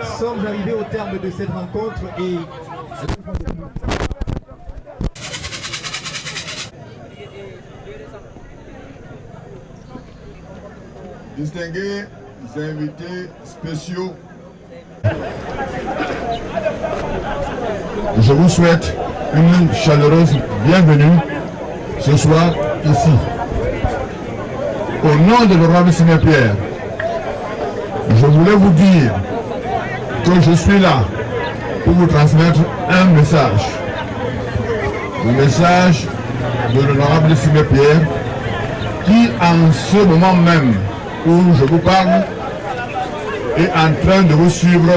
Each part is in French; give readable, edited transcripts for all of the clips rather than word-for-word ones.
sommes arrivés au terme de cette rencontre et... Distingués invités spéciaux, je vous souhaite une chaleureuse bienvenue ce soir ici. Au nom de l'honorable Simon Pierre, je voulais vous dire que je suis là pour vous transmettre un message. Le message de l'honorable Simon Pierre qui, en ce moment même où je vous parle, est en train de vous suivre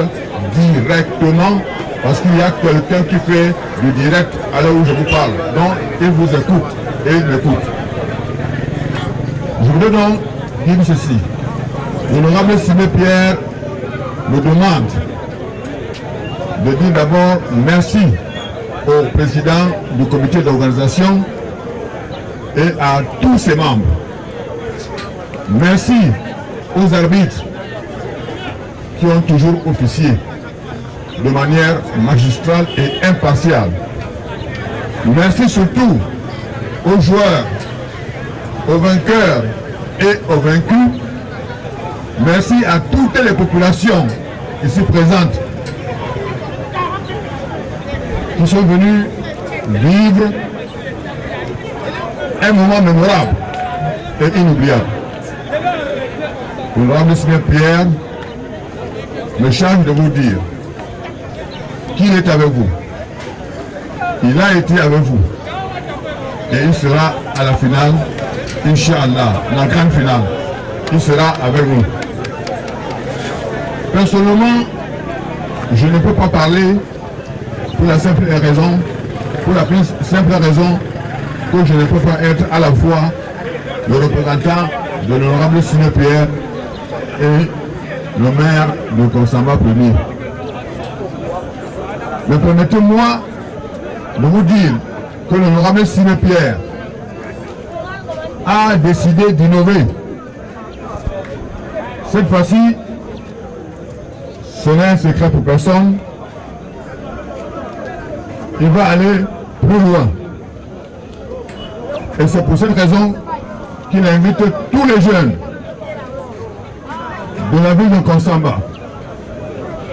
directement parce qu'il y a quelqu'un qui fait du direct à l'heure où je vous parle. Donc, il vous écoute et il m'écoute. Je voudrais donc dire ceci. L'honorable Simon Pierre me demande de dire d'abord merci au président du comité d'organisation et à tous ses membres. Merci aux arbitres qui ont toujours officié de manière magistrale et impartiale. Merci surtout aux joueurs, aux vainqueurs et aux vaincus. Merci à toutes les populations ici présentes qui sont venues vivre un moment mémorable et inoubliable. L'honorable Simon Pierre me charge de vous dire qu'il est avec vous. Il a été avec vous. Et il sera à la finale, Inch'Allah, la grande finale. Il sera avec vous. Personnellement, je ne peux pas parler pour la simple raison que je ne peux pas être à la fois le représentant de l'honorable Simon Pierre et le maire de Konsamba Premier. Mais permettez-moi de vous dire que l'honorable Simon Pierre a décidé d'innover. Cette fois-ci, ce n'est un secret pour personne. Il va aller plus loin. Et c'est pour cette raison qu'il invite tous les jeunes de la ville de Konsamba,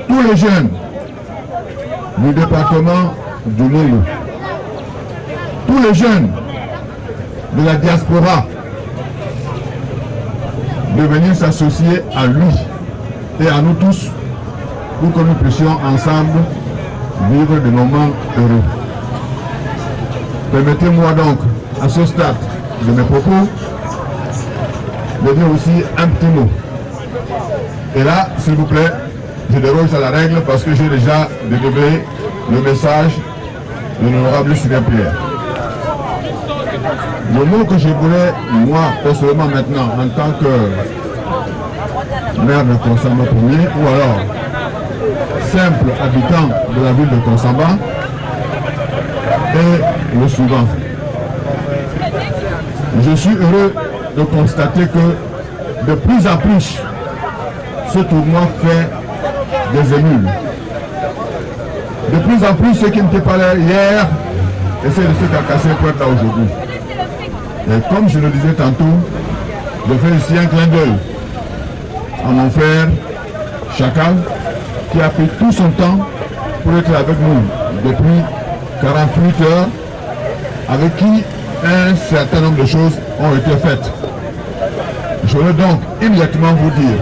tous les jeunes du département du Lulu, tous les jeunes de la diaspora de venir s'associer à lui et à nous tous pour que nous puissions ensemble vivre des moments heureux. Permettez-moi donc, à ce stade de mes propos, de dire aussi un petit mot. Et là, s'il vous plaît, je déroge à la règle parce que j'ai déjà délivré le message de l'honorable Simon Pierre. Le mot que je voulais, moi, personnellement maintenant, en tant que maire de Konsamba Premier, ou alors simple habitant de la ville de Konsamba, est le suivant. Je suis heureux de constater que de plus en plus, ce tournoi fait des émules. De plus en plus, ceux qui n'étaient pas là hier essaient de se carcasser pour être là aujourd'hui. Et comme je le disais tantôt, je fais ici un clin d'œil à mon frère Chacal, qui a pris tout son temps pour être avec nous depuis 48 heures, avec qui un certain nombre de choses ont été faites. Je veux donc immédiatement vous dire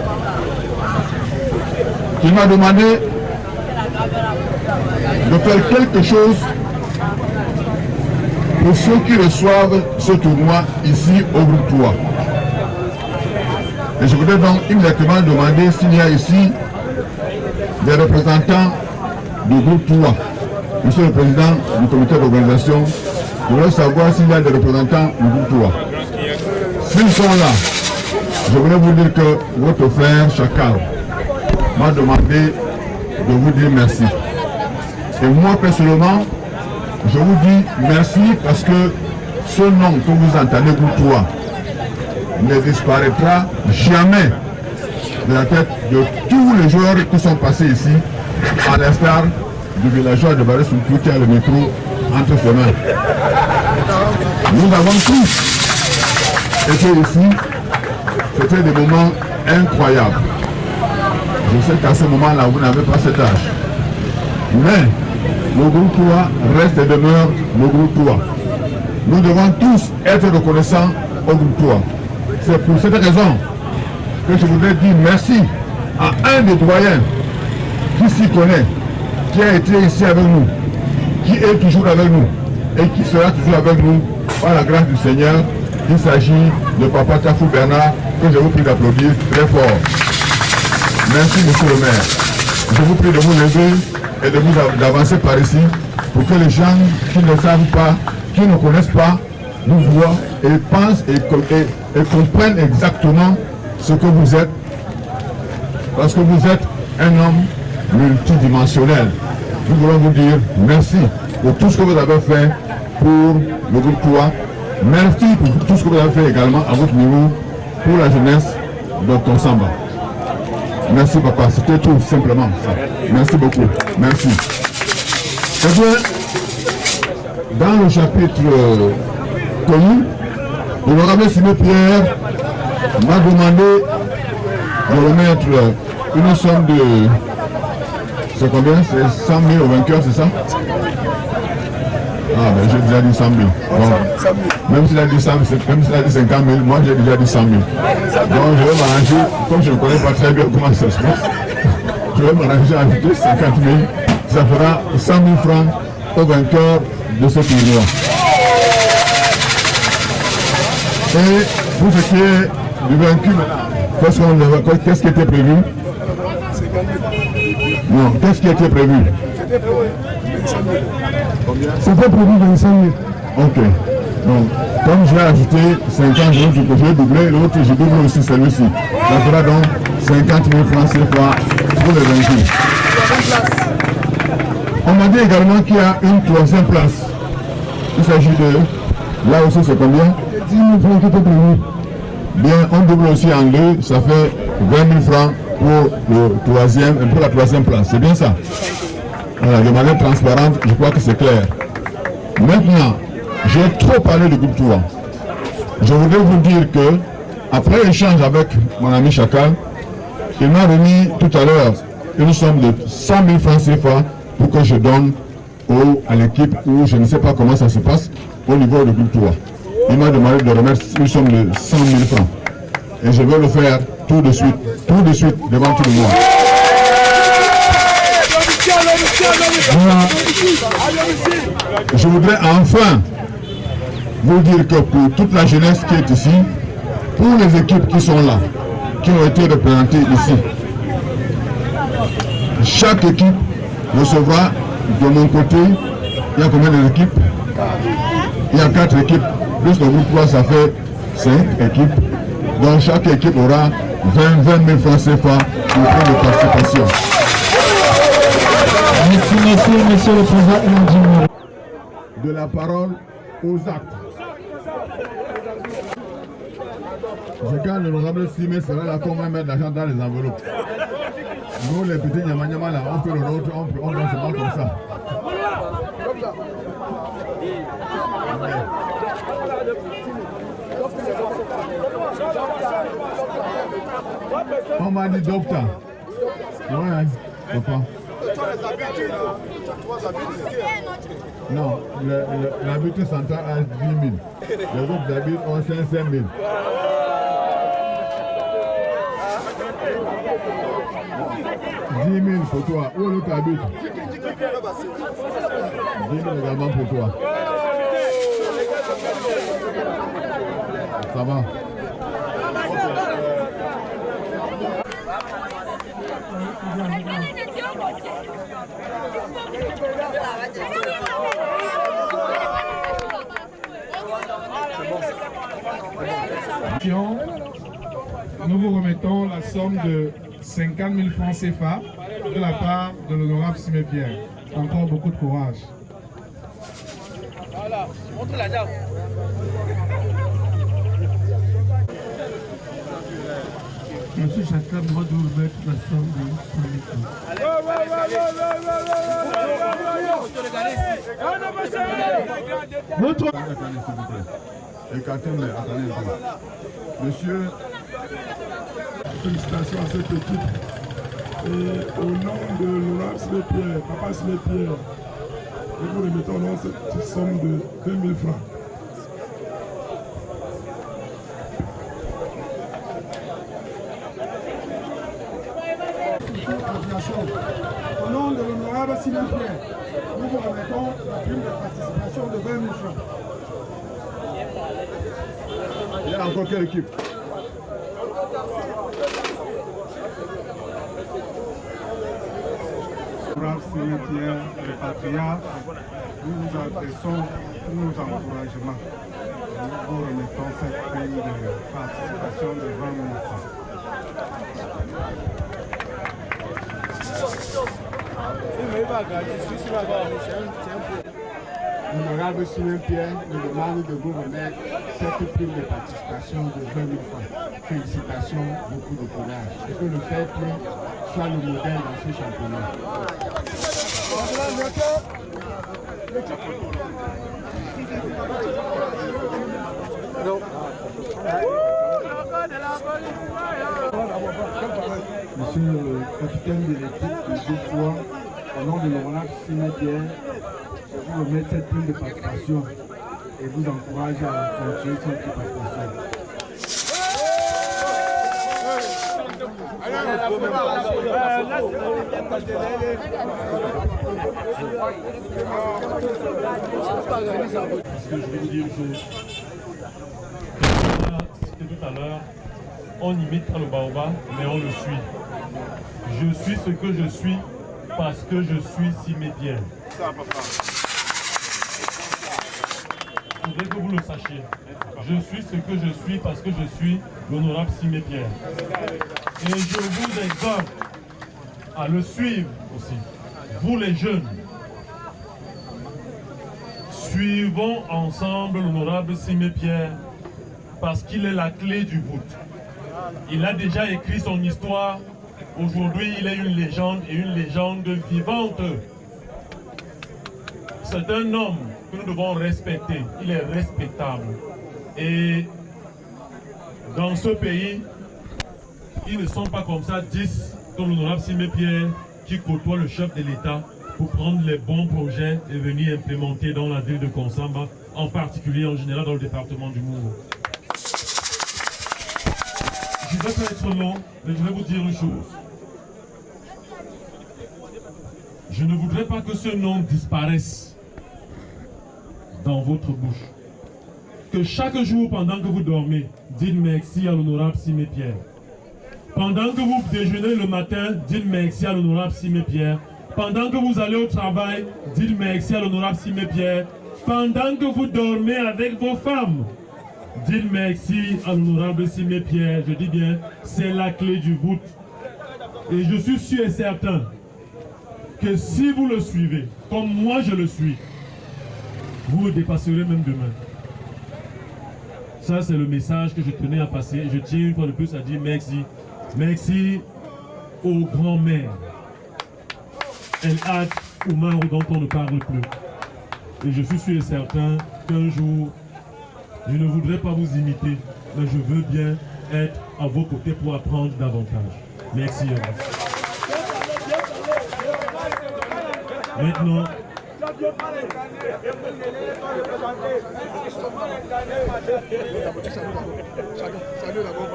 qu'il m'a demandé de faire quelque chose pour ceux qui reçoivent ce tournoi ici au groupe 3. Et je voudrais donc immédiatement demander s'il y a ici des représentants du groupe 3. Monsieur le président du comité d'organisation, je voudrais savoir s'il y a des représentants du groupe 3. S'ils sont là, je voulais vous dire que votre frère Chacal m'a demandé de vous dire merci. Et moi personnellement, je vous dis merci parce que ce nom que vous entendez, groupe 3, ne disparaîtra jamais de la tête de tous les joueurs qui sont passés ici, à l'instar du villageois de Barré-Soumkou qui a le micro entre ses mains. Nous avons tous été ici. C'était des moments incroyables. Je sais qu'à ce moment-là, vous n'avez pas cet âge. Mais le groupe 3 reste et demeure le groupe 3. Nous devons tous être reconnaissants au groupe 3. C'est pour cette raison que je voudrais dire merci à un des doyens qui s'y connaît, qui a été ici avec nous, qui est toujours avec nous et qui sera toujours avec nous par la grâce du Seigneur. Il s'agit de Papa Tafou Bernard, que je vous prie d'applaudir très fort. Merci, monsieur le maire. Je vous prie de vous lever et d'avancer par ici pour que les gens qui ne savent pas, qui ne connaissent pas, nous voient et pensent et comprennent exactement ce que vous êtes. Parce que vous êtes un homme multidimensionnel. Nous voulons vous dire merci pour tout ce que vous avez fait pour le groupe 3. Merci pour tout ce que vous avez fait également à votre niveau pour la jeunesse de Tonsamba. Merci papa, c'était tout simplement ça. Merci beaucoup, merci. Et bien, dans le chapitre connu, l'honorable Simé Pierre m'a demandé de remettre une somme de... C'est combien? C'est 100 000 au vainqueur, c'est ça? Ah ben j'ai déjà dit 100 000. Bon. Même s'il a dit 100 000, même s'il a dit 50 000, moi j'ai déjà dit 100 000. Donc je vais m'arranger, comme je ne connais pas très bien comment ça se passe, je vais m'arranger à ajouter 50 000. Ça fera 100 000 francs au vainqueur de ce tournoi. Et pour ce qui est du vaincu maintenant, qu'est-ce qui était prévu? Non, qu'est-ce qui était prévu? C'était prévu 25 000. Ok. Donc, comme je vais ajouter 50 000, je vais doubler l'autre, je double aussi celui-ci. Ça fera donc 50 000 francs CFA pour les vaincus. On m'a dit également qu'il y a une troisième place. Il s'agit de... Là aussi, c'est combien? 10 000 francs qui étaient prévus. Bien, on double aussi en deux, ça fait 20 000 francs pour la troisième place. C'est bien ça? Voilà, de manière transparente, je crois que c'est clair. Maintenant, j'ai trop parlé du groupe 3. Je voudrais vous dire que, après échange avec mon ami Chakal, il m'a remis tout à l'heure une somme de 100 000 francs CFA pour que je donne à l'équipe, où je ne sais pas comment ça se passe, au niveau du groupe 3. Il m'a demandé de remettre une somme de 100 000 francs. Et je vais le faire tout de suite, devant tout le monde. Je voudrais enfin vous dire que pour toute la jeunesse qui est ici, pour les équipes qui sont là, qui ont été représentées ici, chaque équipe recevra de mon côté, il y a combien d'équipes? Il y a 4 équipes, plus le groupe 3, ça fait 5 équipes. Donc chaque équipe aura 20 000 francs CFA pour prendre de participation. Merci, monsieur le président. De la parole aux actes. Je garde l'honorable Simé sera là pour mettre l'argent dans les enveloppes. Nous, les petits nyama là, on fait le nôtre, on donne seulement comme ça. On m'a dit docteur. Ouais, papa. Non, l'habitat central a 10 000. Les autres habits ont 5 000. $10 000 pour toi. Où est l'autre habite? 10 000 également pour toi. Ça va? Nous vous remettons la somme de 50 000 francs CFA de la part de l'honorable Simé Pierre. Encore beaucoup de courage. Voilà, montre la dame. Monsieur chacun doit nous remettre la somme de 100 000 francs. Votre... Attendez, s'il vous plaît. Écartez-moi, attendez un peu. Monsieur, félicitations à cette équipe. Et au nom de l'honorable Simé-Pierre, Papa Simé-Pierre, nous vous remettons dans cette petite somme de 20 000 francs. Au nom de l'honorable Simé-Pierre, nous vous remettons la prime de participation de 20 000 francs. il y a encore quelle équipe? Brave Simé-Pierre, le patriarche, nous vous adressons tous nos encouragements. Nous vous remettons cette prime de participation de 20 000 francs. L'honorable Simé-Pierre nous demande de vous remettre cette prime de participation de 20 000 francs. Félicitations, beaucoup de courage. Et que le fair play soit le modèle dans ce championnat. Monsieur le capitaine de l'équipe de Jouffroy, au nom de l'honorable Simé-Pierre, je vous remets cette prime de participation et vous encourage à continuer cette participation. Parce que je vais vous dire une chose. C'était tout à l'heure, on n'imite pas le baobab, mais on le suit. Je suis ce que je suis parce que je suis Simé-Pierre. Je voudrais que vous le sachiez. Je suis ce que je suis parce que je suis l'honorable Simé-Pierre. Et je vous exhorte à le suivre aussi. Vous les jeunes, suivons ensemble l'honorable Simé-Pierre parce qu'il est la clé du vote. Il a déjà écrit son histoire. Aujourd'hui, il est une légende et une légende vivante. C'est un homme que nous devons respecter. Il est respectable. Et dans ce pays, ils ne sont pas comme ça 10 comme l'honorable Simé-Pierre qui côtoie le chef de l'État pour prendre les bons projets et venir implémenter dans la ville de Konsamba, en particulier en général dans le département du Mourou. Je ne vais pas être long, mais je vais vous dire une chose. Je ne voudrais pas que ce nom disparaisse dans votre bouche. Que chaque jour, pendant que vous dormez, dites merci à l'honorable Simé-Pierre. Pendant que vous déjeunez le matin, dites merci à l'honorable Simé-Pierre. Pendant que vous allez au travail, dites merci à l'honorable Simé-Pierre. Pendant que vous dormez avec vos femmes, dites merci à l'honorable Simé-Pierre. Je dis bien, c'est la clé du vote. Et je suis sûr et certain que si vous le suivez, comme moi je le suis, vous le dépasserez même demain. Ça, c'est le message que je tenais à passer. Je tiens une fois de plus à dire merci. Merci aux grands-mères. El Hadj Oumar dont on ne parle plus. Et je suis sûr et certain qu'un jour, je ne voudrais pas vous imiter, mais je veux bien être à vos côtés pour apprendre davantage. Merci. Maintenant, Salut d'abord.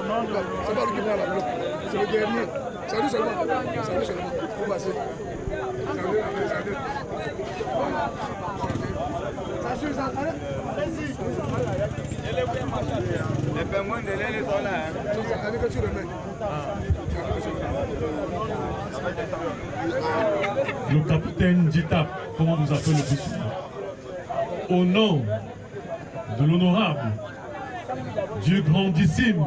C'est pas lui qui prend la bloc. C'est le dernier. Salut seulement. Salut seulement. Vous passez. Salut. Les paiements de l'aile sont là. Allez que tu remets. le capitaine Dita, comment vous appelez le plus souvent, au nom de l'honorable Dieu grandissime,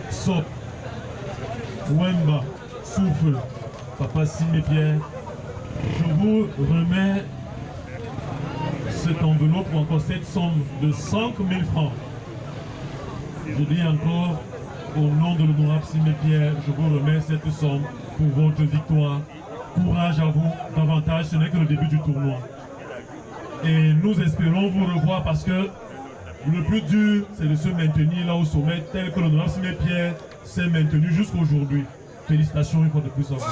Sop, Wemba, Souffle, Papa Simé-Pierre, je vous remets cette enveloppe ou encore cette somme de 5 000 francs. Je dis encore Au nom de l'honorable Simé Pierre, je vous remets cette somme pour votre victoire. Courage à vous, davantage, ce n'est que le début du tournoi. Et nous espérons vous revoir parce que le plus dur, c'est de se maintenir là au sommet tel que l'honorable Simé Pierre s'est maintenu jusqu'aujourd'hui. Félicitations une fois de plus à vous.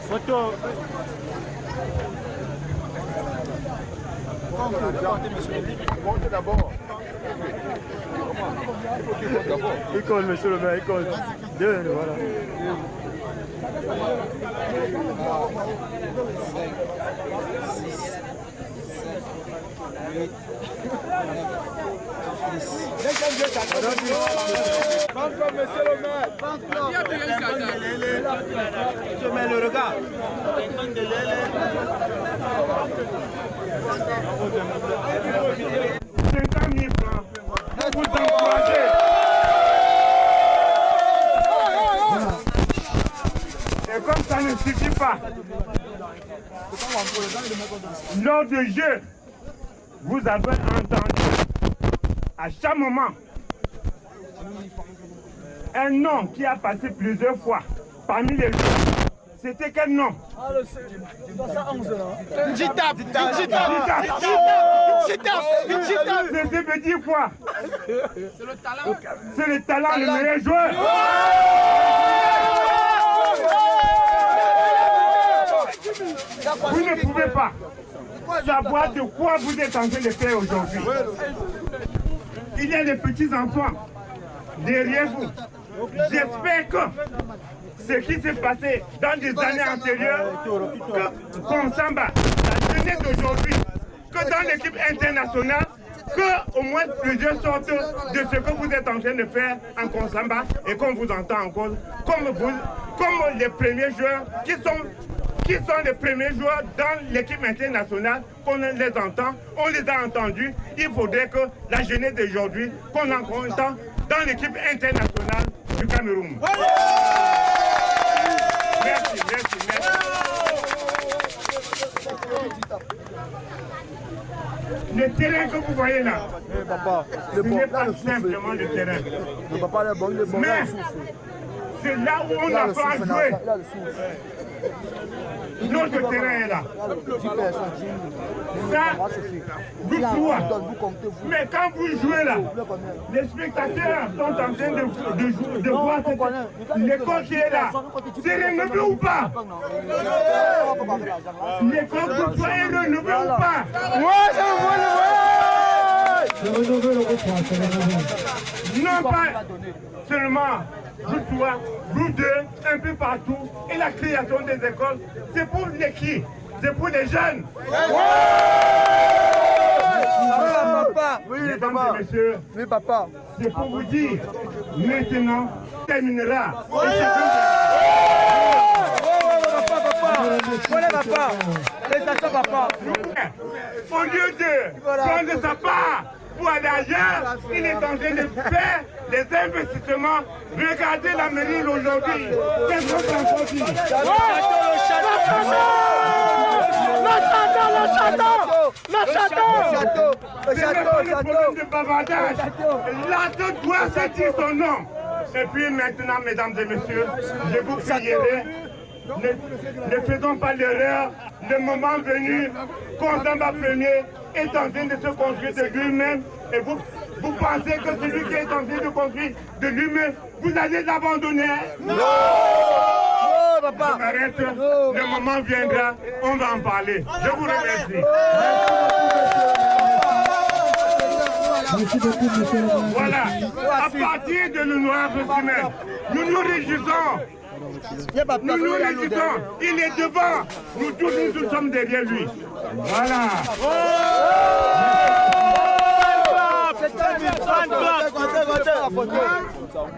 Photo. Montez d'abord. École, monsieur le maire, école. Deux, voilà. 5, 6, 7, 8, 9, 10. Monsieur le maire. Je mets le regard. 50 000 francs. Vous encouragez. Et comme ça ne suffit pas, lors du jeu, vous avez entendu à chaque moment un nom qui a passé plusieurs fois parmi les joueurs. C'était quel nom? Jitap. Ça veut dire quoi? C'est le talent, le meilleur joueur. Vous ne pouvez pas savoir de quoi vous êtes en train de faire aujourd'hui. Il y a des petits enfants derrière vous. J'espère que ce qui s'est passé dans des années antérieures, que Konsamba, la jeunesse d'aujourd'hui, que dans l'équipe internationale, que au moins plusieurs sortes de ce que vous êtes en train de faire en Konsamba et qu'on vous entend encore, comme les premiers joueurs qui sont les premiers joueurs dans l'équipe internationale, qu'on les entend, on les a entendus. Il faudrait que la jeunesse d'aujourd'hui, qu'on entend dans l'équipe internationale du Cameroun. Merci. Le terrain que vous voyez là, ce n'est pas simplement le terrain. Mais c'est là où on a pas joué. Notre terrain est là. Ça, vous jouez. Mais quand vous jouez là, les spectateurs sont en train de voir l'école qui est là. C'est renouvelé ou pas? L'école que vous est renouvelé ou pas? Non pas seulement vous trois, vous deux, un peu partout, et la création des écoles, c'est pour l'équipe, c'est pour les jeunes. Mesdames et messieurs, c'est pour vous dire, maintenant, terminera. Au lieu de prendre sa part pour aller ailleurs, il est en train de faire des investissements. Regardez la mairie aujourd'hui. Qu'est-ce qu'on s'en dit? Le problème de bavardage. L'autre doit sortir son nom. Et puis maintenant, mesdames et messieurs, je vous prierai. Ne faisons pas l'erreur. Le moment venu, Konsamba premier est en train de se construire de lui-même. Et vous pensez que celui qui est en train de construire de lui-même, vous allez l'abandonner? Non! Papa! Je m'arrête. Le moment viendra, on va en parler. Je vous remercie. Merci beaucoup, monsieur le maire. Voilà. À partir de l'honorable Simé, nous nous réjouissons. Nous nous réjouissons. Il est devant. Nous tous, nous sommes derrière lui. Voilà.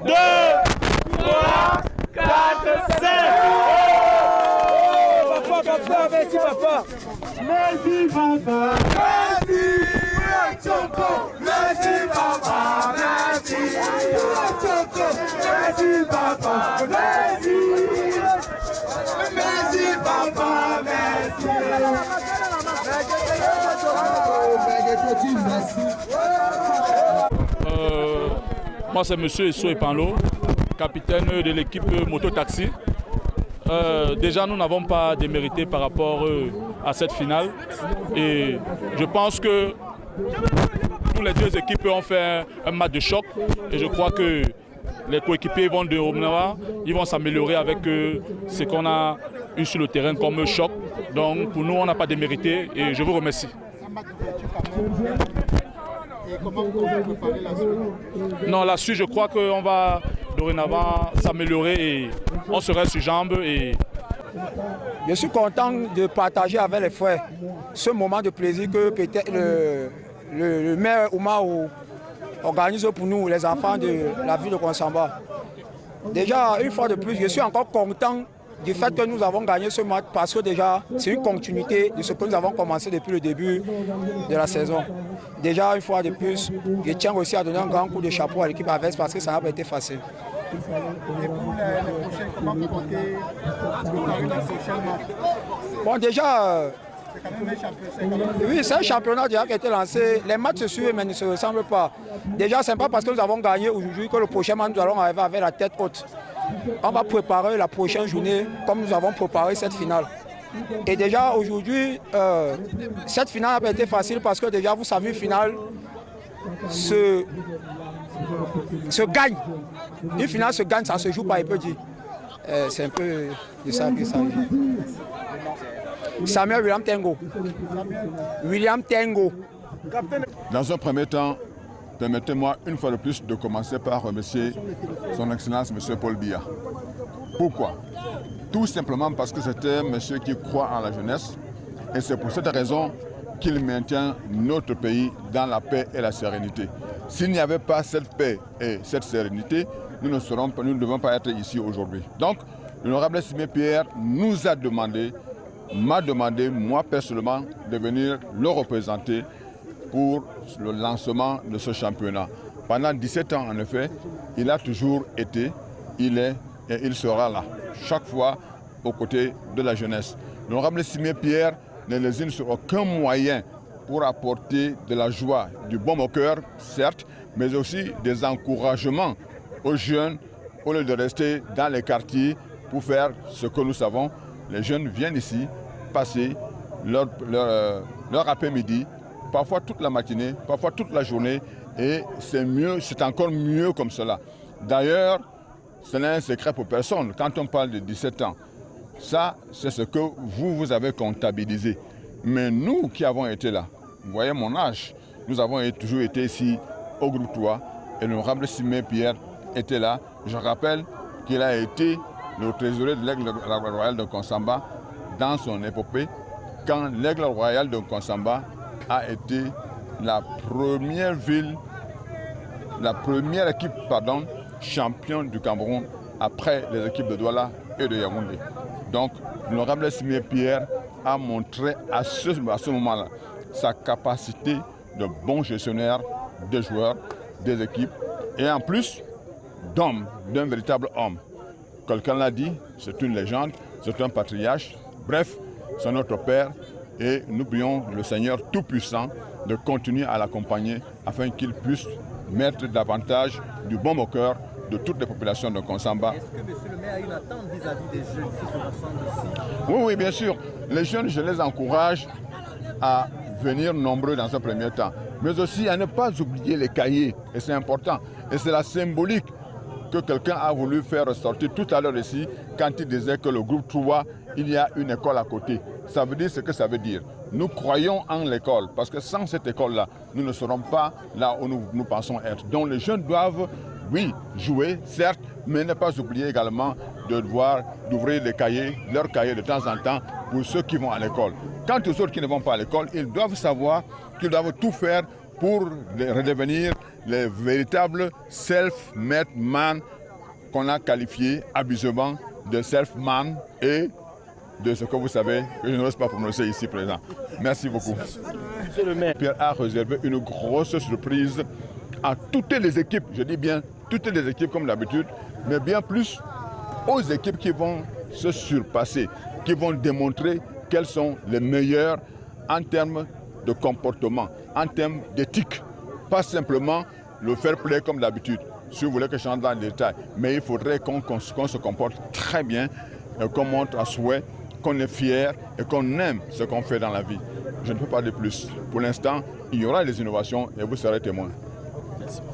2, 3, 4, 5. Papa, merci papa. Merci papa. Merci Choco. Merci papa. Merci Choco. Merci papa. Merci. Merci papa. Merci. Merci. Moi, c'est M. Esso Epanlo, capitaine de l'équipe Moto-Taxi. Déjà, nous n'avons pas démérité par rapport à cette finale. Et je pense que tous les deux équipes ont fait un match de choc. Et je crois que les coéquipiers vont de Omnawa, ils vont s'améliorer avec ce qu'on a eu sur le terrain comme choc. Donc pour nous, on n'a pas démérité et je vous remercie. Et comment vous préparez la suite? Non, la suite, je crois qu'on va dorénavant s'améliorer et on serait sur jambes. Je suis content de partager avec les frères ce moment de plaisir que peut-être le maire Oumarou organise pour nous, les enfants de la ville de Konsamba. Déjà, une fois de plus, je suis encore content du fait que nous avons gagné ce match parce que déjà, c'est une continuité de ce que nous avons commencé depuis le début de la saison. Déjà, une fois de plus, je tiens aussi à donner un grand coup de chapeau à l'équipe AVES parce que ça n'a pas été facile. Et pour les prochains, comment vous comptez préparer dans ces prochains matchs? Bon, déjà, c'est quand même un championnat. Oui, c'est un championnat déjà qui a été lancé. Les matchs se suivent mais ne se ressemblent pas. Déjà, ce n'est pas parce que nous avons gagné aujourd'hui que le prochain match, nous allons arriver avec la tête haute. On va préparer la prochaine journée comme nous avons préparé cette finale. Et déjà aujourd'hui, cette finale n'a pas été facile parce que déjà, vous savez, une finale se gagne. Une finale se gagne, ça ne se joue pas, il peut dire. C'est un peu de ça que ça arrive. Samuel William Tengo. William Tengo. Dans un premier temps, permettez-moi une fois de plus de commencer par remercier son Excellence M. Paul Biya. Pourquoi? Tout simplement parce que c'était un monsieur qui croit en la jeunesse et c'est pour cette raison qu'il maintient notre pays dans la paix et la sérénité. S'il n'y avait pas cette paix et cette sérénité, nous ne devons pas être ici aujourd'hui. Donc, l'honorable Simé Pierre nous a demandé, m'a demandé, moi personnellement, de venir le représenter pour le lancement de ce championnat. Pendant 17 ans, en effet, il a toujours été, il est et il sera là, chaque fois aux côtés de la jeunesse. L'honorable Simé Pierre ne lésine sur aucun moyen pour apporter de la joie, du baume au cœur, certes, mais aussi des encouragements aux jeunes, au lieu de rester dans les quartiers pour faire ce que nous savons. Les jeunes viennent ici passer leur après-midi, parfois toute la matinée, parfois toute la journée, et c'est mieux, c'est encore mieux comme cela. D'ailleurs, ce n'est un secret pour personne. Quand on parle de 17 ans, ça, c'est ce que vous avez comptabilisé. Mais nous qui avons été là, vous voyez mon âge, nous avons toujours été ici au groupe 3 et l'honorable Simé Pierre était là. Je rappelle qu'il a été le trésorier de l'Aigle Royal de Konsamba dans son épopée, quand l'Aigle Royal de Konsamba a été la première ville, la première équipe, championne du Cameroun après les équipes de Douala et de Yaoundé. Donc, l'honorable Simé Pierre a montré à ce moment-là sa capacité de bon gestionnaire des joueurs, des équipes et en plus d'homme, d'un véritable homme. Quelqu'un l'a dit, c'est une légende, c'est un patriarche. Bref, c'est notre père et nous prions le Seigneur Tout-Puissant de continuer à l'accompagner afin qu'il puisse mettre davantage du bon au cœur de toutes les populations de Konsamba. Est-ce que M. le maire a une attente vis-à-vis des jeunes qui se rassemblent ici? Oui, bien sûr. Les jeunes, je les encourage à venir nombreux dans un premier temps, mais aussi à ne pas oublier les cahiers, et c'est important. Et c'est la symbolique que quelqu'un a voulu faire ressortir tout à l'heure ici, quand il disait que le groupe 3, il y a une école à côté. Ça veut dire ce que ça veut dire. Nous croyons en l'école, parce que sans cette école-là, nous ne serons pas là où nous pensons être. Donc les jeunes doivent, oui, jouer, certes, mais ne pas oublier également de devoir d'ouvrir leurs cahiers de temps en temps pour ceux qui vont à l'école. Quant aux autres qui ne vont pas à l'école, ils doivent savoir qu'ils doivent tout faire pour redevenir les véritables self-made man qu'on a qualifiés abusivement de self-man et de ce que vous savez, que je n'ose pas prononcer ici présent. Merci beaucoup. Monsieur le maire. Pierre a réservé une grosse surprise à toutes les équipes, je dis bien toutes les équipes comme d'habitude, mais bien plus aux équipes qui vont se surpasser, qui vont démontrer quelles sont les meilleures en termes de comportement, en termes d'éthique. Pas simplement le fair play comme d'habitude. si vous voulez que je rentre dans le détail. Mais il faudrait qu'on se comporte très bien, qu'on montre à souhait, qu'on est fier et qu'on aime ce qu'on fait dans la vie. Je ne peux pas dire plus. Pour l'instant, il y aura des innovations et vous serez témoins.